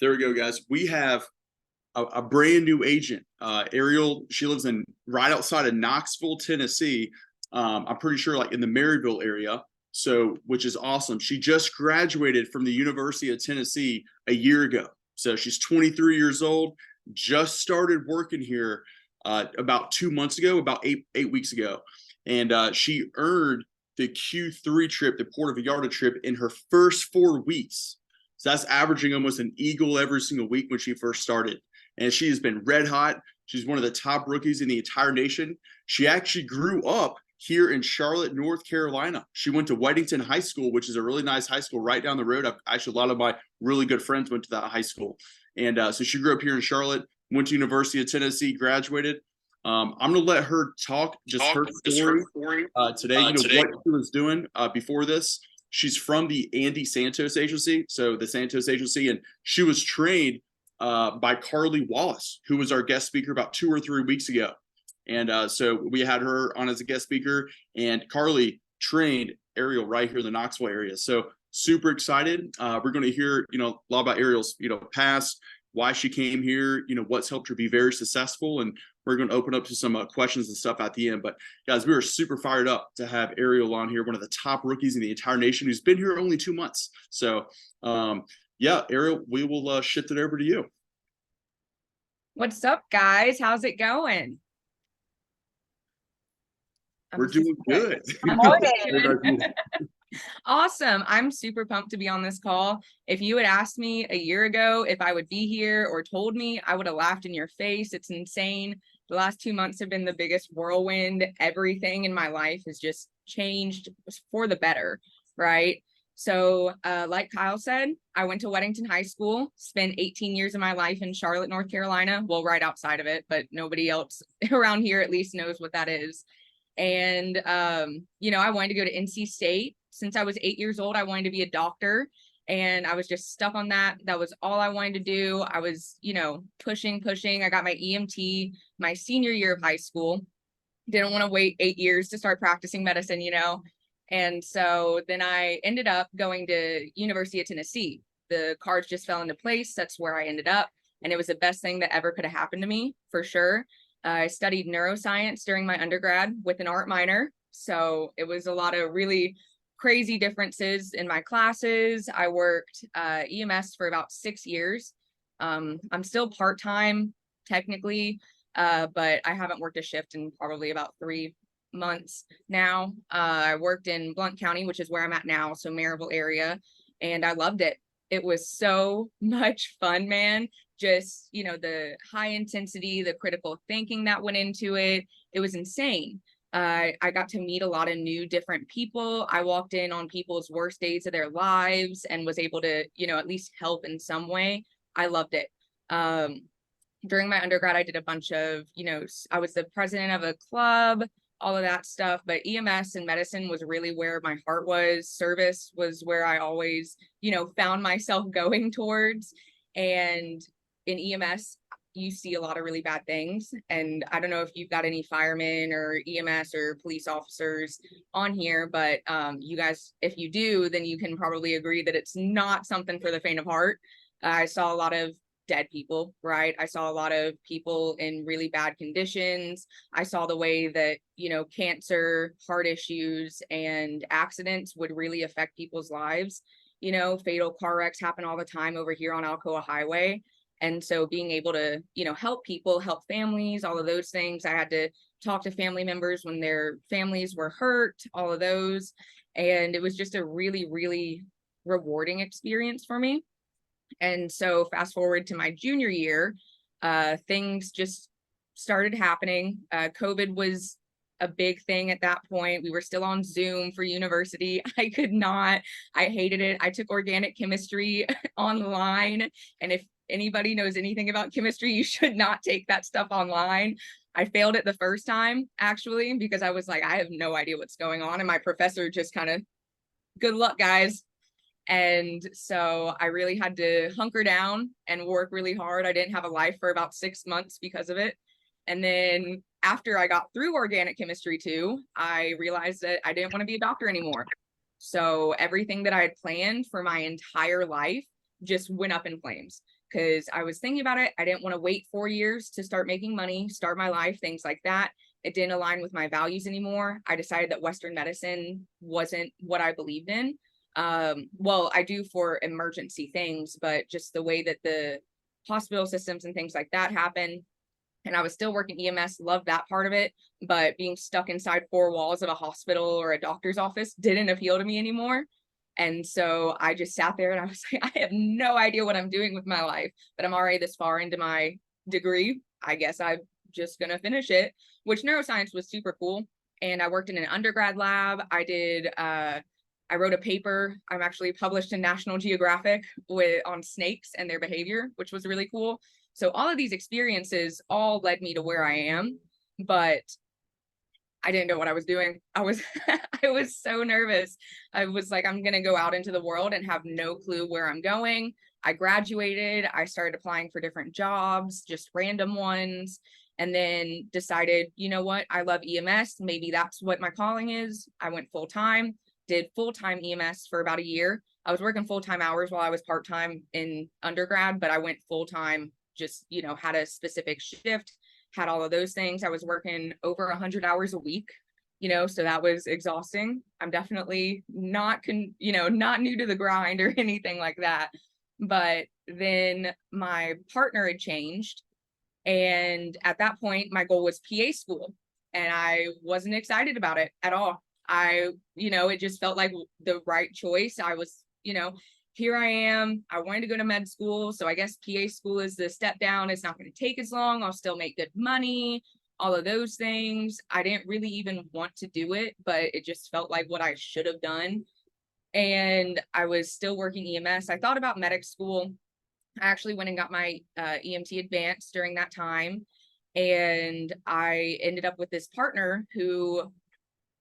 There we go, guys. We have a brand new agent, Ariel. She lives in right outside of Knoxville, Tennessee. I'm pretty sure like in the Maryville area. So, which is awesome. She just graduated from the University of Tennessee a year ago. So she's 23 years old. Just started working here about 2 months ago, about eight weeks ago, and she earned the Q3 trip, the Puerto Vallarta trip, in her first 4 weeks. So that's averaging almost an eagle every single week when she first started. And she has been red hot. She's one of the top rookies in the entire nation. She actually grew up here in Charlotte, North Carolina. She went to Weddington High School, which is a really nice high school right down the road. Actually, a lot of my really good friends went to that high school. And so she grew up here in Charlotte, went to University of Tennessee, graduated. I'm going to let her talk just her story today. You know, what she was doing before this. She's from the Andy Santos agency, so the Santos agency, and she was trained by Carly Wallace, who was our guest speaker about 2 or 3 weeks ago. And so we had her on as a guest speaker, and Carly trained Ariel right here in the Knoxville area. So super excited. We're going to hear, you know, a lot about Ariel's, you know, past, why she came here, you know, what's helped her be very successful. And we're going to open up to some questions and stuff at the end. But guys, we are super fired up to have Ariel on here, one of the top rookies in the entire nation, who's been here only 2 months. So yeah, Ariel, we will shift it over to you. What's up, guys? How's it going? We're doing good. Awesome. I'm super pumped to be on this call. If you had asked me a year ago if I would be here or told me, I would have laughed in your face. It's insane. The last 2 months have been the biggest whirlwind. Everything in my life has just changed for the better, right? So like Kyle said, I went to Weddington High School, spent 18 years of my life in Charlotte, North Carolina. Well, right outside of it, but nobody else around here at least knows what that is. And, you know, I wanted to go to NC State. Since I was 8 years old, I wanted to be a doctor, and I was just stuck on that. That was all I wanted to do. I was, you know, pushing. I got my EMT my senior year of high school. Didn't want to wait 8 years to start practicing medicine, you know. And so then I ended up going to University of Tennessee. The cards just fell into place. That's where I ended up. And it was the best thing that ever could have happened to me, for sure. I studied neuroscience during my undergrad with an art minor. So it was a lot of really crazy differences in my classes. I worked EMS for about 6 years. I'm still part-time technically, but I haven't worked a shift in probably about 3 months now. I worked in Blount County, which is where I'm at now, so Maryville area, and I loved it. It was so much fun, man. Just, you know, the high intensity, the critical thinking that went into it. It was insane. I got to meet a lot of new different people. I walked in on people's worst days of their lives and was able to, you know, at least help in some way. I loved it. During my undergrad, I did a bunch of, you know, I was the president of a club, all of that stuff, but EMS and medicine was really where my heart was. Service was where I always, you know, found myself going towards. And in EMS, you see a lot of really bad things. And I don't know if you've got any firemen or EMS or police officers on here, but you guys, if you do, then you can probably agree that it's not something for the faint of heart. I saw a lot of dead people, right? I saw a lot of people in really bad conditions. I saw the way that, you know, cancer, heart issues, and accidents would really affect people's lives. You know, fatal car wrecks happen all the time over here on Alcoa Highway. And so being able to, you know, help people, help families, all of those things. I had to talk to family members when their families were hurt, all of those. And it was just a really, really rewarding experience for me. And so fast forward to my junior year, things just started happening. COVID was a big thing at that point. We were still on Zoom for university. I hated it. I took organic chemistry online. And if anybody knows anything about chemistry, you should not take that stuff online. I failed it the first time, actually, because I was like, I have no idea what's going on. And my professor just kind of, good luck, guys. And so I really had to hunker down and work really hard. I didn't have a life for about 6 months because of it. And then after I got through organic chemistry too, I realized that I didn't want to be a doctor anymore. So everything that I had planned for my entire life just went up in flames. because I was thinking about it. I didn't want to wait 4 years to start making money, start my life, things like that. It didn't align with my values anymore. I decided that Western medicine wasn't what I believed in. Well, I do for emergency things, but just the way that the hospital systems and things like that happen. And I was still working EMS, loved that part of it, but being stuck inside four walls of a hospital or a doctor's office didn't appeal to me anymore. And so I just sat there and I was like, I have no idea what I'm doing with my life, but I'm already this far into my degree. I guess I'm just going to finish it, which neuroscience was super cool. And I worked in an undergrad lab. I wrote a paper. I'm actually published in National Geographic on snakes and their behavior, which was really cool. So all of these experiences all led me to where I am, but I didn't know what I was doing. I was I was so nervous. I was like, I'm gonna go out into the world and have no clue where I'm going. I graduated, I started applying for different jobs, just random ones, and then decided, you know what, I love EMS. Maybe that's what my calling is. I went full time, did full-time EMS for about a year. I was working full-time hours while I was part-time in undergrad, but I went full-time, just, had a specific shift, had all of those things. I was working over 100 hours a week, so that was exhausting. I'm definitely not not new to the grind or anything like that. But then my partner had changed, and at that point my goal was PA school, and I wasn't excited about it at all. It just felt like the right choice. I was, here I am. I wanted to go to med school. So I guess PA school is the step down. It's not going to take as long. I'll still make good money, all of those things. I didn't really even want to do it, but it just felt like what I should have done. And I was still working EMS. I thought about medic school. I actually went and got my EMT advanced during that time. And I ended up with this partner who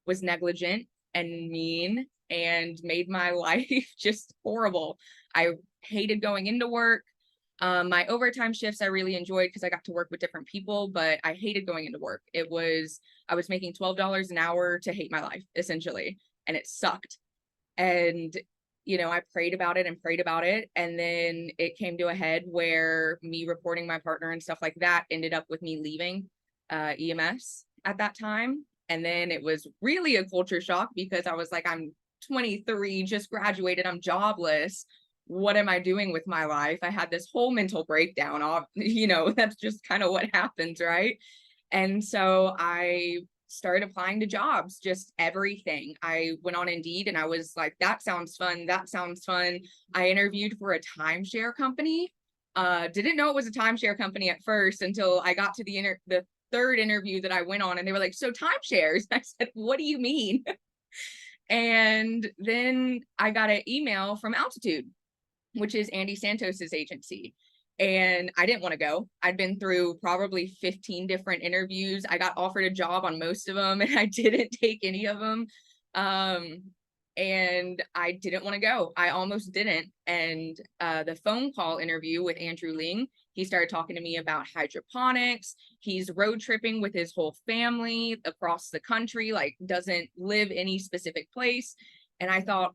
was negligent and mean and made my life just horrible. I hated going into work. My overtime shifts I really enjoyed because I got to work with different people, but I hated going into work. I was making $12 an hour to hate my life, essentially, and it sucked. And I prayed about it and prayed about it, and then it came to a head where me reporting my partner and stuff like that ended up with me leaving EMS at that time. And then it was really a culture shock because I was like, I'm 23, just graduated, I'm jobless. What am I doing with my life? I had this whole mental breakdown. That's just kind of what happens, right? And so I started applying to jobs, just everything. I went on Indeed and I was like, that sounds fun. That sounds fun. I interviewed for a timeshare company. Didn't know it was a timeshare company at first until I got to the third interview that I went on, and they were like, so timeshares. I said, what do you mean? And then I got an email from Altitude, which is Andy Santos's agency. And I didn't want to go. I'd been through probably 15 different interviews. I got offered a job on most of them, and I didn't take any of them. And I didn't want to go. I almost didn't. And the phone call interview with Andrew Ling, he started talking to me about hydroponics. He's road tripping with his whole family across the country, like doesn't live any specific place. And I thought,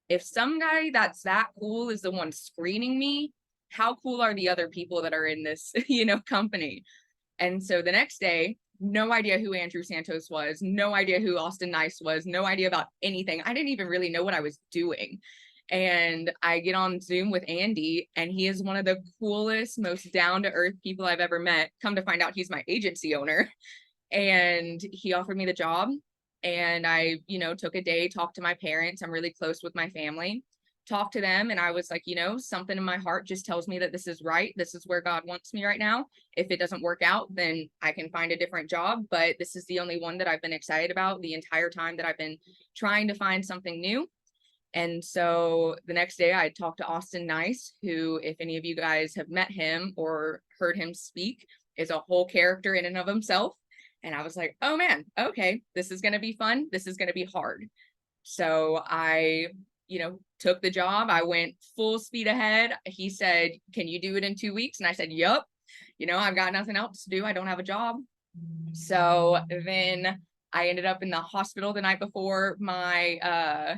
if some guy that's that cool is the one screening me, how cool are the other people that are in this, company? And so the next day, no idea who Andrew Santos was, no idea who Austin Nice was, no idea about anything. I didn't even really know what I was doing. And I get on Zoom with Andy, and he is one of the coolest, most down-to-earth people I've ever met. Come to find out, he's my agency owner. And he offered me the job. And I, took a day, talked to my parents. I'm really close with my family. Talked to them, and I was like, something in my heart just tells me that this is right. This is where God wants me right now. If it doesn't work out, then I can find a different job. But this is the only one that I've been excited about the entire time that I've been trying to find something new. And so the next day I talked to Austin Nice, who, if any of you guys have met him or heard him speak, is a whole character in and of himself. And I was like, oh man, okay, this is going to be fun. This is going to be hard. So I took the job. I went full speed ahead. He said, can you do it in 2 weeks? And I said, yup. I've got nothing else to do. I don't have a job. So then I ended up in the hospital the night before my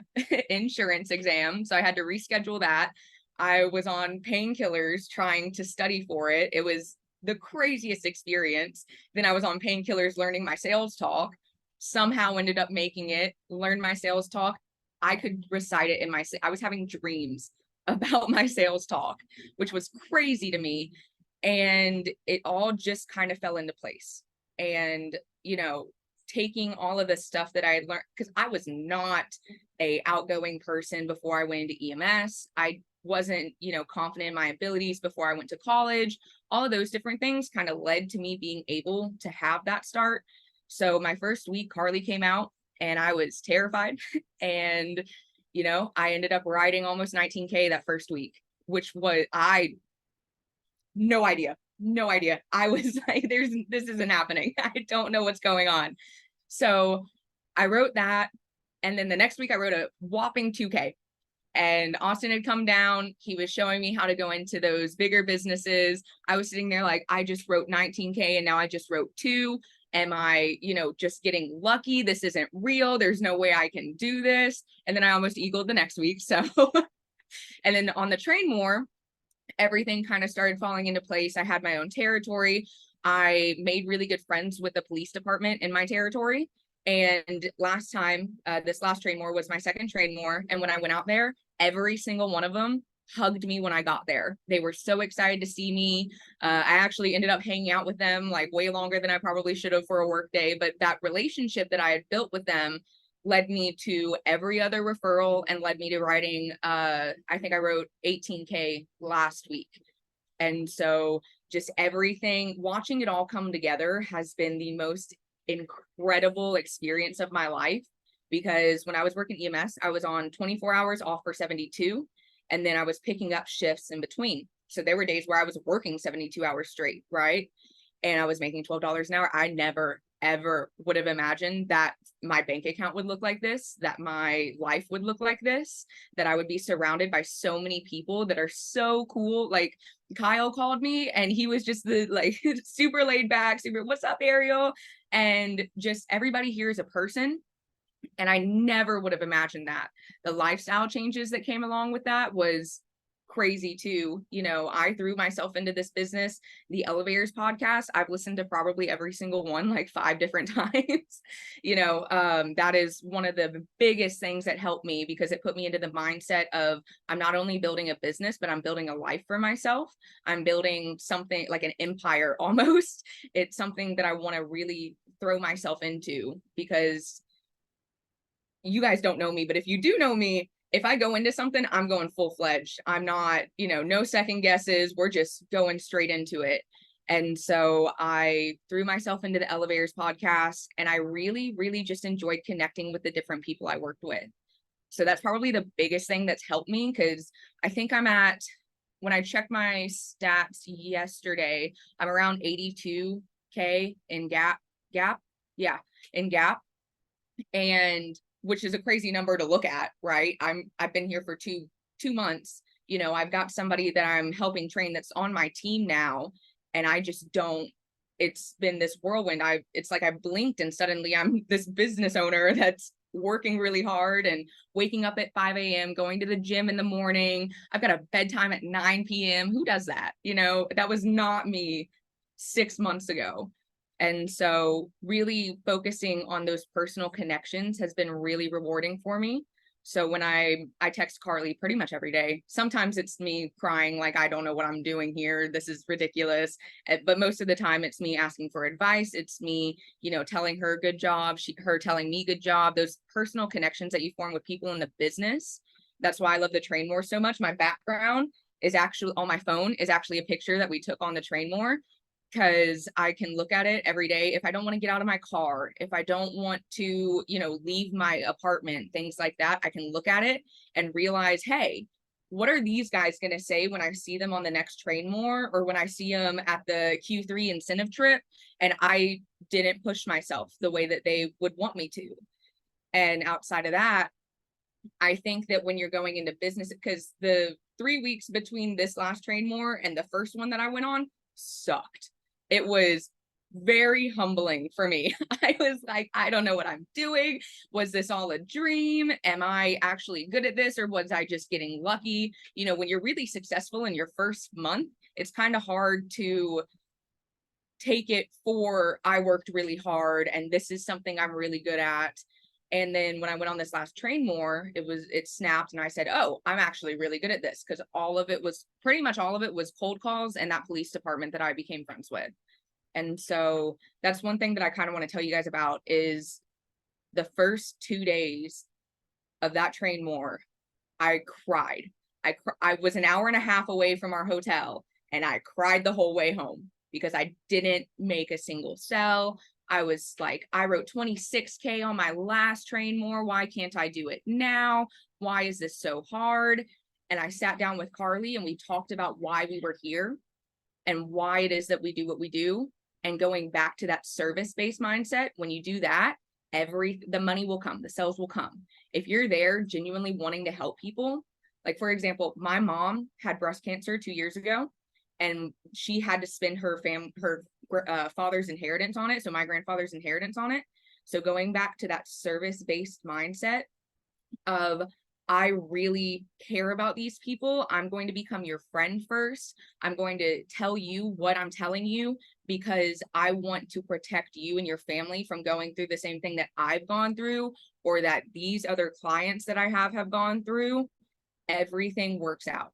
insurance exam. So I had to reschedule that. I was on painkillers trying to study for it. It was the craziest experience. Then I was on painkillers learning my sales talk. Somehow ended up making it, learned my sales talk. I could recite it in my, I was having dreams about my sales talk, which was crazy to me. And it all just kind of fell into place. And, taking all of the stuff that I had learned, because I was not a outgoing person before I went into EMS. I wasn't, confident in my abilities before I went to college. All of those different things kind of led to me being able to have that start. So my first week, Carly came out and I was terrified. And, I ended up riding almost 19K that first week, which was, no idea. No idea. I was like, this isn't happening. I don't know what's going on. So I wrote that. And then the next week I wrote a whopping 2K. And Austin had come down. He was showing me how to go into those bigger businesses. I was sitting there like, I just wrote 19K and now I just wrote 2. Am I, just getting lucky? This isn't real. There's no way I can do this. And then I almost eagled the next week. So, and then on the train more, everything kind of started falling into place. I had my own territory. I made really good friends with the police department in my territory. And last time, this last train more was my second train more. And when I went out there, every single one of them hugged me when I got there. They were so excited to see me. I actually ended up hanging out with them like way longer than I probably should have for a work day. But that relationship that I had built with them led me to every other referral and led me to writing, I think I wrote 18K last week. And so just everything, watching it all come together has been the most incredible experience of my life. Because when I was working EMS, I was on 24 hours off for 72. And then I was picking up shifts in between. So there were days where I was working 72 hours straight, right? And I was making $12 an hour. I never, ever would have imagined that my bank account would look like this, that my life would look like this, that I would be surrounded by so many people that are so cool. Like Kyle called me and he was just the like super laid back, super, what's up, Ariel? And just everybody here is a person. And I never would have imagined that. The lifestyle changes that came along with that was crazy too. I threw myself into this business. The Elevators podcast, I've listened to probably every single one like 5 different times. That is one of the biggest things that helped me because it put me into the mindset of I'm not only building a business, but I'm building a life for myself. I'm building something like an empire almost. It's something that I want to really throw myself into because you guys don't know me, but if you do know me, if I go into something, I'm going full fledged. I'm not, no second guesses. We're just going straight into it. And so I threw myself into the Elevators podcast and I really, really just enjoyed connecting with the different people I worked with. So that's probably the biggest thing that's helped me because I think when I checked my stats yesterday, I'm around 82K in gap. Yeah, in gap. And which is a crazy number to look at, right? I've been here for two months. I've got somebody that I'm helping train that's on my team now, and I just don't. It's been this whirlwind. It's like I blinked and suddenly I'm this business owner that's working really hard and waking up at 5 a.m., going to the gym in the morning. I've got a bedtime at 9 p.m. Who does that? That was not me 6 months ago. And so really focusing on those personal connections has been really rewarding for me. So when I text Carly pretty much every day, sometimes it's me crying like, I don't know what I'm doing here. This is ridiculous. But most of the time it's me asking for advice. It's me, telling her good job, her telling me good job, those personal connections that you form with people in the business. That's why I love the Train More so much. My background is actually on my phone is actually a picture that we took on the Train More. Because I can look at it every day. If I don't want to get out of my car, if I don't want to, leave my apartment, things like that, I can look at it and realize, hey, what are these guys going to say when I see them on the next Train More or when I see them at the Q3 incentive trip and I didn't push myself the way that they would want me to. And outside of that, I think that when you're going into business, because the 3 weeks between this last Train More and the first one that I went on sucked. It was very humbling for me. I was like, I don't know what I'm doing. Was this all a dream? Am I actually good at this, or was I just getting lucky? You know, when you're really successful in your first month, it's kind of hard to take it for I worked really hard and this is something I'm really good at. And then when I went on this last train more, it snapped and I said, oh, I'm actually really good at this, because all of it was pretty much all of it was cold calls and that police department that I became friends with. And so that's one thing that I kind of want to tell you guys about is the first 2 days of that train more, I cried. I was an hour and a half away from our hotel and I cried the whole way home because I didn't make a single sell. I was like, I wrote 26K on my last train more. Why can't I do it now? Why is this so hard? And I sat down with Carly and we talked about why we were here and why it is that we do what we do. And going back to that service-based mindset, when you do that, the money will come, the sales will come. If you're there genuinely wanting to help people, like for example, my mom had breast cancer 2 years ago, and she had to spend her father's inheritance on it. So my grandfather's inheritance on it. So going back to that service-based mindset of, I really care about these people. I'm going to become your friend first. I'm going to tell you what I'm telling you because I want to protect you and your family from going through the same thing that I've gone through, or that these other clients that I have gone through. Everything works out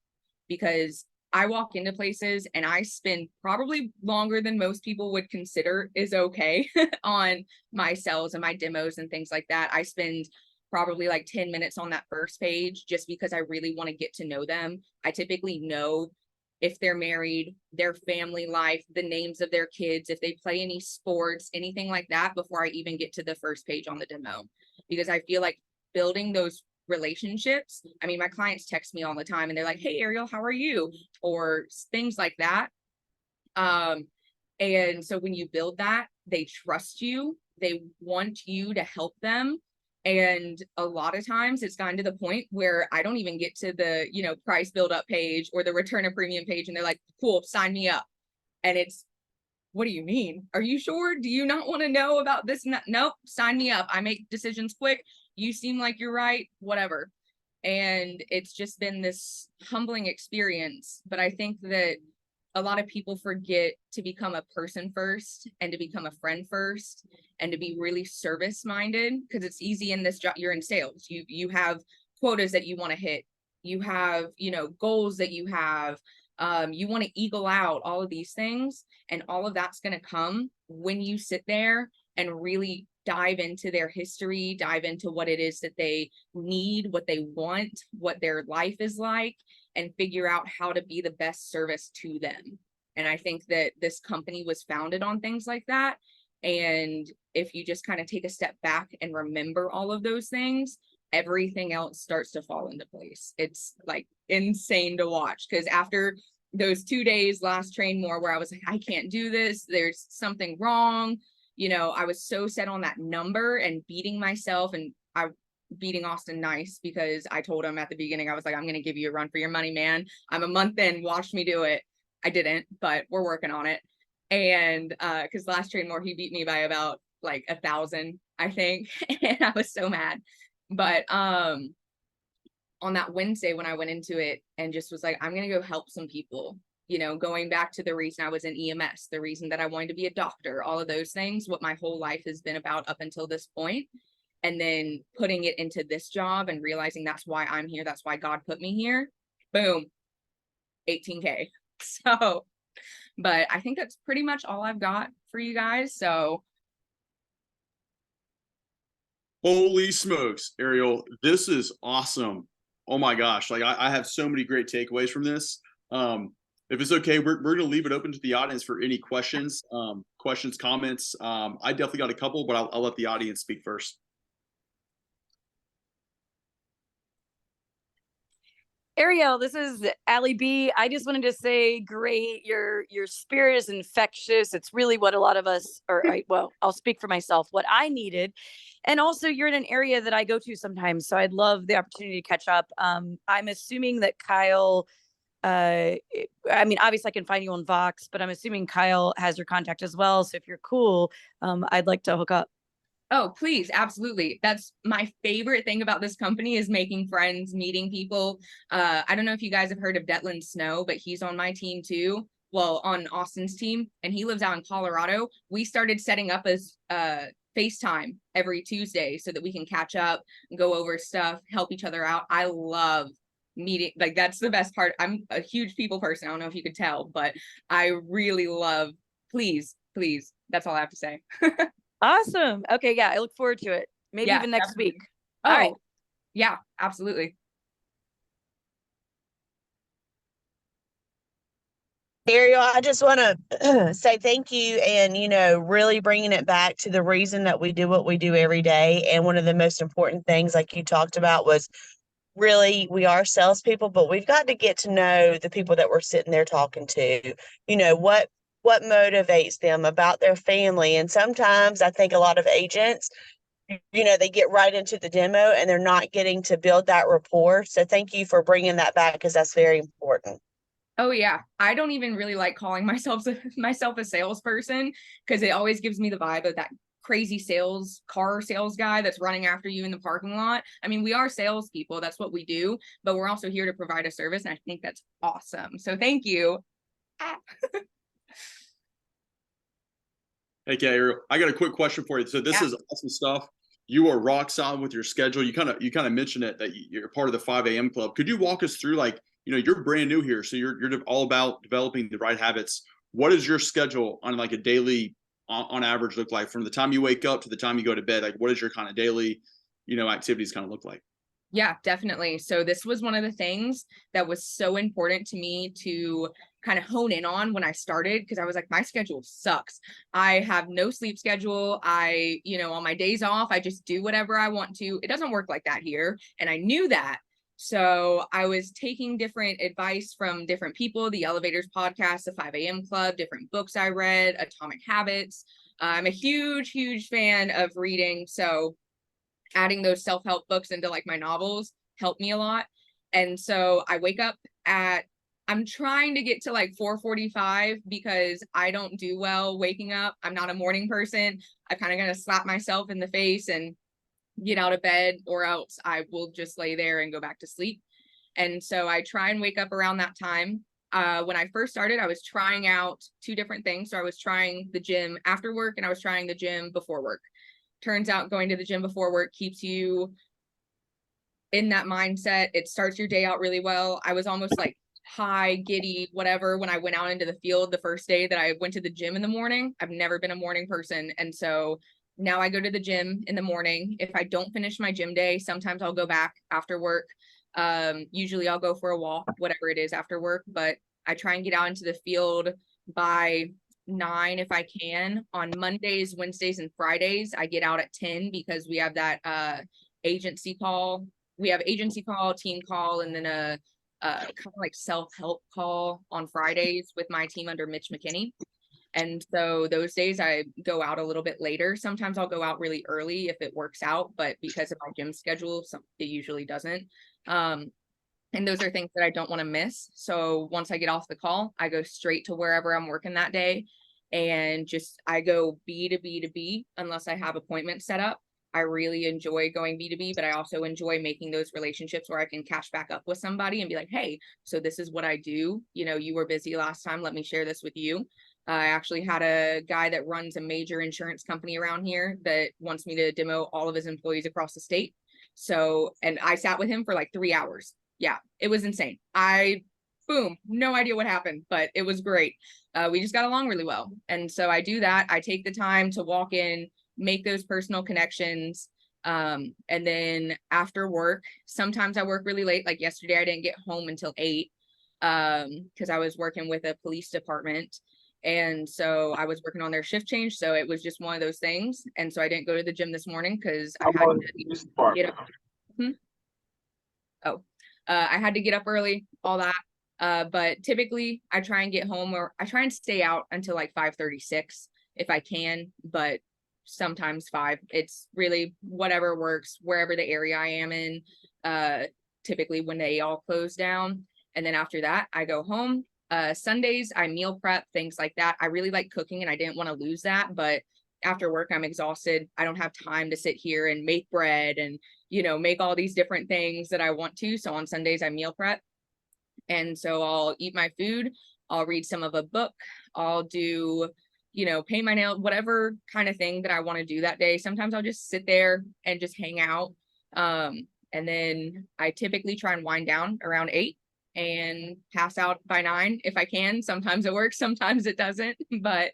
because I walk into places and I spend probably longer than most people would consider is okay on my sales and my demos and things like that. I spend probably like 10 minutes on that first page just because I really want to get to know them. I typically know if they're married, their family life, the names of their kids, if they play any sports, anything like that before I even get to the first page on the demo. Because I feel like building those relationships, I mean, my clients text me all the time and they're like, hey, Ariel, how are you? Or things like that. And so when you build that, they trust you, they want you to help them. And a lot of times it's gotten to the point where I don't even get to the, price build up page or the return of premium page. And they're like, cool, sign me up. And it's, what do you mean? Are you sure? Do you not want to know about this? Nope, sign me up. I make decisions quick. You seem like you're right, whatever. And it's just been this humbling experience. But I think that a lot of people forget to become a person first and to become a friend first and to be really service minded, because it's easy in this job. You're in sales. You have quotas that you want to hit. You have, goals that you have. You want to eagle out all of these things, and all of that's going to come when you sit there and really dive into their history, dive into what it is that they need, what they want, what their life is like, and figure out how to be the best service to them. And I think that this company was founded on things like that. And if you just kind of take a step back and remember all of those things, everything else starts to fall into place. It's like insane to watch, because after those 2 days last train more where I was like, I can't do this, there's something wrong. I was so set on that number and beating myself, and I beating Austin nice, because I told him at the beginning, I was like, I'm going to give you a run for your money, man. I'm a month in, watch me do it. I didn't, but we're working on it. And because last train more, he beat me by about like 1,000, I think. And I was so mad. But on that Wednesday when I went into it and just was like, I'm going to go help some people, going back to the reason I was in EMS, the reason that I wanted to be a doctor, all of those things, what my whole life has been about up until this point. And then putting it into this job and realizing that's why I'm here. That's why God put me here. Boom, 18K. So, but I think that's pretty much all I've got for you guys. So. Holy smokes, Ariel, this is awesome. Oh my gosh. Like I have so many great takeaways from this. If it's okay, we're going to leave it open to the audience for any questions, comments. I definitely got a couple, but I'll let the audience speak first. Ariel, this is Allie B. I just wanted to say, great. Your spirit is infectious. It's really what a lot of us, I'll speak for myself, what I needed. And also you're in an area that I go to sometimes. So I'd love the opportunity to catch up. I'm assuming that Kyle I mean, obviously I can find you on Vox, but I'm assuming Kyle has your contact as well. So if you're cool, I'd like to hook up. Oh, please, absolutely. That's my favorite thing about this company is making friends, meeting people. I don't know if you guys have heard of Detland Snow, but he's on my team too. Well, on Austin's team, and he lives out in Colorado. We started setting up as FaceTime every Tuesday so that we can catch up, go over stuff, help each other out. I love meeting, like that's the best part. I'm a huge people person. I don't know if you could tell, but I really love, please, please. That's all I have to say. Awesome. Okay. Yeah. I look forward to it. Maybe Yeah, even next definitely. week. Oh, All right. yeah, absolutely. Ariel, I just want to say thank you and, really bringing it back to the reason that we do what we do every day. And one of the most important things, like you talked about, was really we are salespeople, but we've got to get to know the people that we're sitting there talking to, what motivates them about their family. And sometimes I think a lot of agents, they get right into the demo and they're not getting to build that rapport. So thank you for bringing that back because that's very important. Oh yeah, I don't even really like calling myself a salesperson because it always gives me the vibe of that crazy car sales guy that's running after you in the parking lot. I mean, we are salespeople, that's what we do, but we're also here to provide a service, and I think that's awesome. So thank you. Hey, Ariel, I got a quick question for you. So this is awesome stuff. You are rock solid with your schedule. You kind of mentioned it that you're part of the 5 a.m. club. Could you walk us through, like, you're brand new here, so you're all about developing the right habits. What does your schedule on like a daily, on average, look like from the time you wake up to the time you go to bed? Like, what does your kind of daily, activities kind of look like? Yeah, definitely. So this was one of the things that was so important to me to kind of hone in on when I started, because I was like, my schedule sucks. I have no sleep schedule. On my days off, I just do whatever I want to. It doesn't work like that here. And I knew that. So I was taking different advice from different people, the Elevators podcast, the 5 a.m. club, different books I read, Atomic Habits. I'm a huge, huge fan of reading. So adding those self-help books into like my novels helped me a lot. And so I wake up I'm trying to get to like 4:45 because I don't do well waking up. I'm not a morning person. I kind of got to slap myself in the face and get out of bed, or else I will just lay there and go back to sleep. And so I try and wake up around that time. When I first started, I was trying out two different things. So I was trying the gym after work and I was trying the gym before work. Turns out going to the gym before work keeps you in that mindset. It starts your day out really well. I was almost like high, giddy, whatever, when I went out into the field the first day that I went to the gym in the morning. I've never been a morning person. And so now I go to the gym in the morning. If I don't finish my gym day, sometimes I'll go back after work. Usually I'll go for a walk, whatever it is after work, but I try and get out into the field by 9 if I can. On Mondays, Wednesdays, and Fridays, I get out at 10 because we have that agency call. We have agency call, team call, and then a kind of like self-help call on Fridays with my team under Mitch McKinney. And so those days I go out a little bit later. Sometimes I'll go out really early if it works out, but because of my gym schedule, it usually doesn't. And those are things that I don't want to miss. So once I get off the call, I go straight to wherever I'm working that day. And I go B to B to B unless I have appointments set up. I really enjoy going B to B, but I also enjoy making those relationships where I can catch back up with somebody and be like, hey, so this is what I do. You were busy last time. Let me share this with you. I actually had a guy that runs a major insurance company around here that wants me to demo all of his employees across the state. So, and I sat with him for like 3 hours. Yeah, it was insane. Boom, no idea what happened, but it was great. We just got along really well. And so I do that. I take the time to walk in, make those personal connections. And then after work, sometimes I work really late. Like yesterday, I didn't get home until 8 because I was working with a police department. And so I was working on their shift change. So it was just one of those things. And so I didn't go to the gym this morning because I had to get up. I had to get up early, all that. But typically I try and get home, or I try and stay out until like 5:36 if I can, but sometimes 5. It's really whatever works, wherever the area I am in, typically when they all close down. And then after that, I go home. Sundays, I meal prep, things like that. I really like cooking and I didn't want to lose that. But after work, I'm exhausted. I don't have time to sit here and make bread and, make all these different things that I want to. So on Sundays, I meal prep. And so I'll eat my food. I'll read some of a book. I'll do, paint my nails, whatever kind of thing that I want to do that day. Sometimes I'll just sit there and just hang out. And then I typically try and wind down around 8 and pass out by 9 if I can. Sometimes it works, sometimes it doesn't, but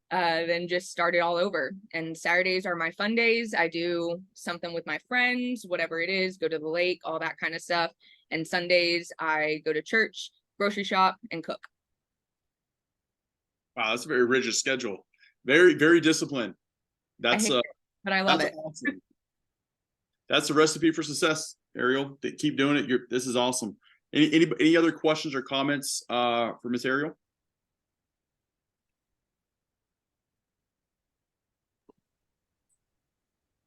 then just start it all over. And Saturdays are my fun days. I do something with my friends, whatever it is, go to the lake, all that kind of stuff. And Sundays I go to church, grocery shop, and cook. Wow, that's a very rigid schedule. Very, very disciplined. That's but I love it. Awesome. That's the recipe for success, Ariel. Keep doing it. This is awesome. Any other questions or comments for Miss Ariel?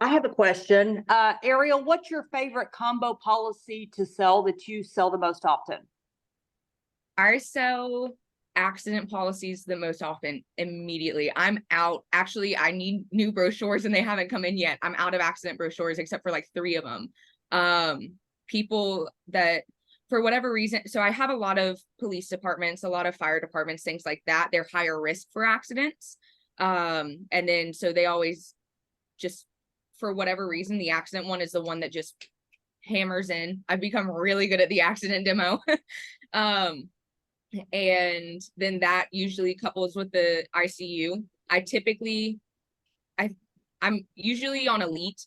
I have a question. Ariel, what's your favorite combo policy to sell that you sell the most often? I sell accident policies the most often immediately. I'm out. Actually, I need new brochures and they haven't come in yet. I'm out of accident brochures except for like 3 of them. People that for whatever reason, so I have a lot of police departments, a lot of fire departments, things like that. They're higher risk for accidents. And then so they always just, for whatever reason, the accident one is the one that just hammers in. I've become really good at the accident demo. And then that usually couples with the ICU. I'm usually on elite.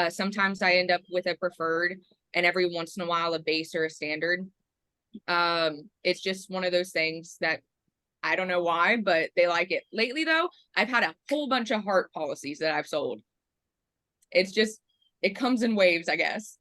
Sometimes I end up with a preferred, and every once in a while a base or a standard. It's just one of those things that I don't know why, but they like it. Lately though, I've had a whole bunch of heart policies that I've sold. It's just, it comes in waves, I guess.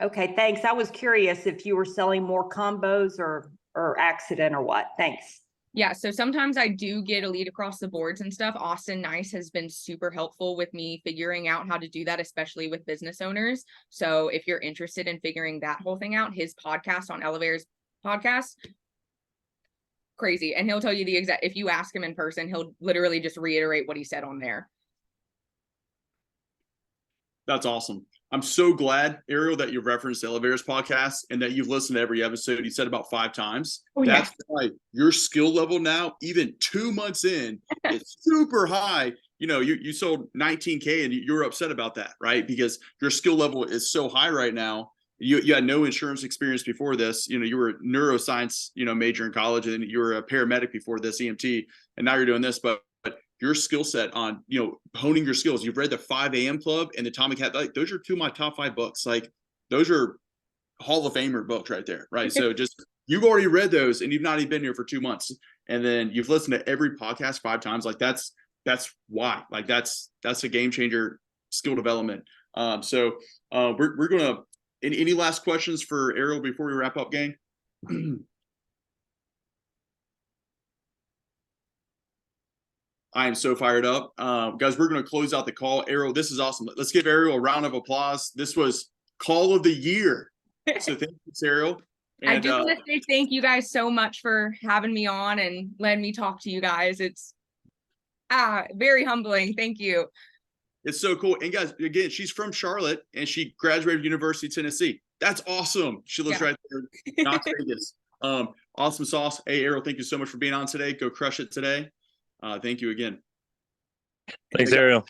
Okay, thanks. I was curious if you were selling more combos or accident or what. Thanks. Yeah, so sometimes I do get a lead across the boards and stuff. Austin Nice has been super helpful with me figuring out how to do that, especially with business owners. So if you're interested in figuring that whole thing out, his podcast on Elevator's podcast, crazy. And he'll tell you the exact, if you ask him in person, he'll literally just reiterate what he said on there. That's awesome. I'm so glad, Ariel, that you referenced Elevator's podcast and that you've listened to every episode. You said about 5 times. Oh, That's why your skill level now, even 2 months in, is super high. You sold 19K and you were upset about that, right? Because your skill level is so high right now. You had no insurance experience before this. You were a neuroscience, major in college, and you were a paramedic before this, EMT, and now you're doing this. But your skill set on, honing your skills. You've read the 5 a.m. Club and the Atomic Habits. Like, those are 2 of my top 5 books. Like, those are Hall of Famer books right there, right? So just, you've already read those and you've not even been here for 2 months. And then you've listened to every podcast 5 times. Like, that's why. Like, that's a game changer skill development. So we're going to, any last questions for Ariel before we wrap up, gang? I am so fired up. Guys, we're going to close out the call. Ariel, this is awesome. Let's give Ariel a round of applause. This was Call of the Year. So thank you, Ariel. And, I do want to say thank you guys so much for having me on and letting me talk to you guys. It's very humbling. Thank you. It's so cool. And guys, again, she's from Charlotte and she graduated University of Tennessee. That's awesome. She lives right there in Las Vegas. Awesome sauce. Hey, Ariel, thank you so much for being on today. Go crush it today. Thank you again. Thanks, Ariel.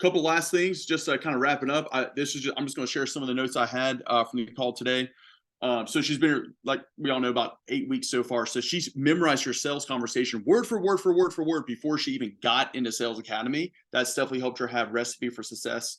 Couple last things, just kind of wrapping up. I'm just going to share some of the notes I had from the call today. So she's been, like we all know, about 8 weeks so far. So she's memorized her sales conversation word for word for word for word before she even got into Sales Academy. That's definitely helped her have recipe for success.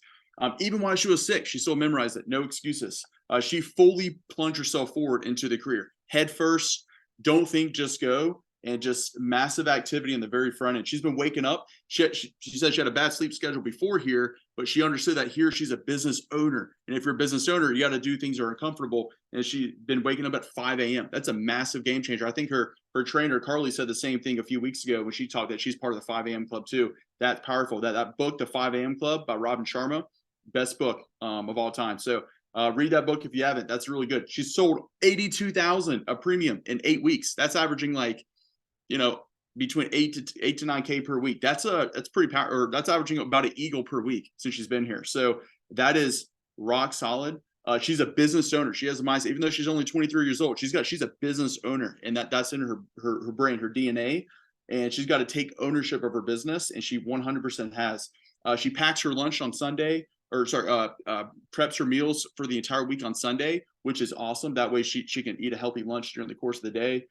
Even while she was sick, she still memorized it. No excuses. She fully plunged herself forward into the career. Head first, don't think, just go. And just massive activity in the very front end. She's been waking up. She said she had a bad sleep schedule before here, but she understood that here she's a business owner. And if you're a business owner, you got to do things that are uncomfortable. And she's been waking up at 5 a.m. That's a massive game changer. I think her trainer, Carly, said the same thing a few weeks ago when she talked that she's part of the 5 a.m. Club too. That's powerful. That book, The 5 a.m. Club by Robin Sharma, best book of all time. So Read that book if you haven't. That's really good. She's sold 82,000 a premium in 8 weeks. That's averaging like, between 8 to 9K per week. That's pretty powerful. Or that's averaging about an eagle per week since she's been here. So that is rock solid. She's a business owner. She has a mindset, even though she's only 23 years old. She's a business owner, and that's in her brain, her DNA. And she's got to take ownership of her business, and she 100% has. She packs her lunch on Sunday, preps her meals for the entire week on Sunday, which is awesome. That way she can eat a healthy lunch during the course of the day.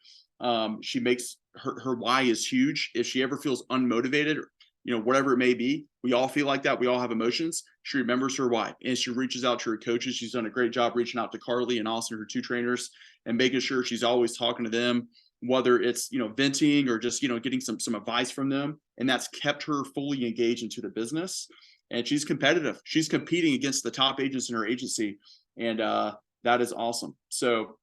She makes her why is huge. If she ever feels unmotivated, whatever it may be, we all feel like that. We all have emotions. She remembers her why, and she reaches out to her coaches. She's done a great job reaching out to Carly and Austin, her 2 trainers, and making sure she's always talking to them, whether it's, venting or just, getting some advice from them. And that's kept her fully engaged into the business. And she's competitive. She's competing against the top agents in her agency. And that is awesome. So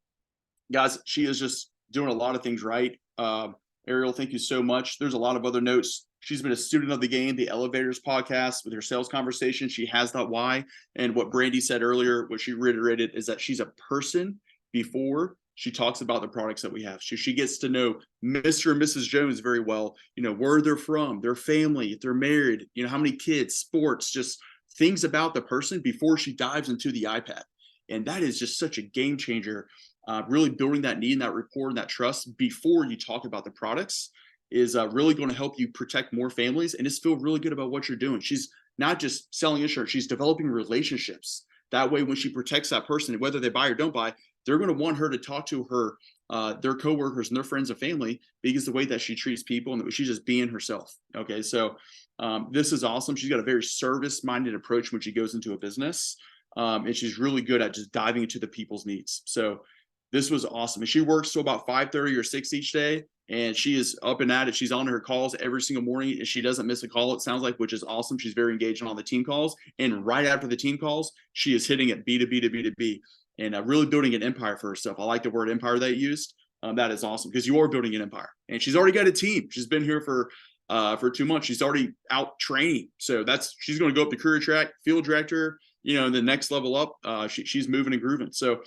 guys, she is just doing a lot of things right. Ariel, thank you so much. There's a lot of other notes. She's been a student of the game, the Elevators podcast with her sales conversation. She has that why. And what Brandy said earlier, what she reiterated, is that she's a person before she talks about the products that we have. She gets to know Mr. and Mrs. Jones very well, where they're from, their family, if they're married, how many kids, sports, just things about the person before she dives into the iPad. And that is just such a game changer. Really building that need and that rapport and that trust before you talk about the products is really going to help you protect more families and just feel really good about what you're doing. She's not just selling insurance, she's developing relationships. That way, when she protects that person, whether they buy or don't buy, they're going to want her to talk to her, their coworkers and their friends and family, because the way that she treats people and she's just being herself. Okay, so this is awesome. She's got a very service-minded approach when she goes into a business, and she's really good at just diving into the people's needs. So this was awesome. And she works till about 5:30 or 6 each day, and she is up and at it. She's on her calls every single morning, and she doesn't miss a call, it sounds like, which is awesome. She's very engaged on all the team calls. And right after the team calls, she is hitting it B2B to B2B and really building an empire for herself. I like the word empire that you used. That is awesome because you are building an empire. And she's already got a team. She's been here for 2 months. She's already out training. So she's going to go up the career track, field director, the next level up. She's moving and grooving. So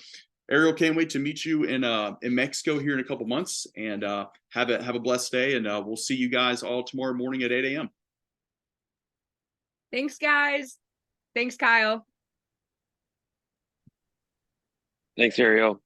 Ariel, can't wait to meet you in Mexico here in a couple months, and have a blessed day. And we'll see you guys all tomorrow morning at 8 a.m. Thanks, guys. Thanks, Kyle. Thanks, Ariel.